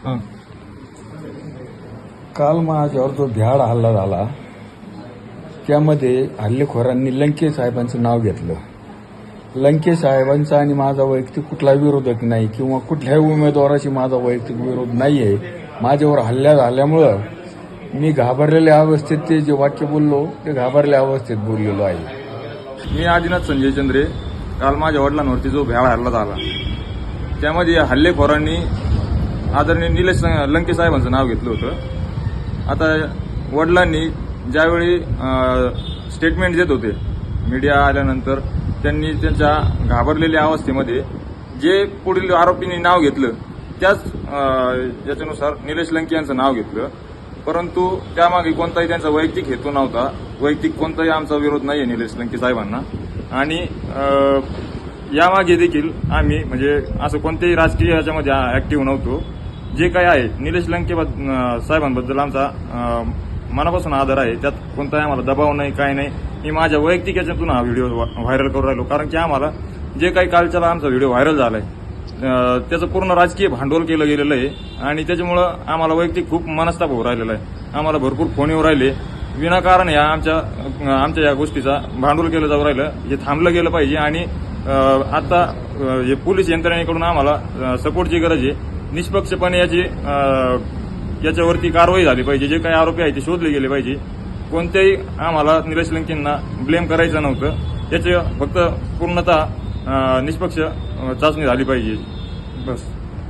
हां. काल माझ्यावर जो भ्याड हल्ला झाला त्यामध्ये हल्लेखोरांनी लंके साहेबांचं नाव घेतलं. लंके साहेबांचा आणि माझा वैयक्तिक कुठला विरोधक नाही किंवा कुठल्याही उमेदवाराशी माझा वैयक्तिक विरोध नाही आहे. माझ्यावर हल्ला झाल्यामुळं मी घाबरलेल्या अवस्थेत ते जे वाक्य बोललो ते घाबरलेल्या अवस्थेत बोललेलो आहे. मी आदिनाथ संजय चंद्रे. काल माझ्या वडिलांवरती जो भ्याड हल्ला झाला त्यामध्ये हल्लेखोरांनी आदरणीय निलेश लंके साहेबांचं नाव घेतलं होतं. आता वडिलांनी ज्यावेळी स्टेटमेंट देत होते मीडिया आल्यानंतर त्यांनी त्यांच्या घाबरलेल्या अवस्थेमध्ये जे पुढील आरोपींनी नाव घेतलं त्याच याच्यानुसार निलेश लंके यांचं नाव घेतलं. परंतु त्यामागे कोणताही त्यांचा वैयक्तिक हेतू नव्हता. वैयक्तिक कोणताही आमचा विरोध नाही आहे निलेश लंके साहेबांना. आणि यामागे देखील आम्ही म्हणजे असं कोणत्याही राजकीय याच्यामध्ये ऍक्टिव्ह नव्हतो. जे काही आहे निलेश लंके साहेबांबद्दल आमचा मनापासून आदर आहे. त्यात कोणताही आम्हाला दबाव नाही, काय नाही. मी माझ्या वैयक्तिक याच्यातून हा व्हिडिओ व्हायरल करून राहिलो. कारण की आम्हाला जे काही कालच्याला आमचा व्हिडिओ व्हायरल झालाय त्याचं पूर्ण राजकीय भांडवल केलं गेलेलं आहे आणि त्याच्यामुळं आम्हाला वैयक्तिक खूप मनस्ताप होऊ राहिलेला आहे. आम्हाला भरपूर फोन येऊ राहिले विनाकारण या आमच्या या गोष्टीचा भांडवल केलं जाऊ राहिलं. हे थांबलं गेलं पाहिजे आणि आता हे पोलीस यंत्रणेकडून आम्हाला सपोर्टची गरज आहे. निष्पक्षपणे याच्यावरती कारवाई झाली पाहिजे. जे काही आरोपी आहे ते शोधले गेले पाहिजे. कोणत्याही आम्हाला निलेश लंकेंना ब्लेम करायचं नव्हतं. त्याचे फक्त पूर्णतः निष्पक्ष चाचणी झाली पाहिजे बस.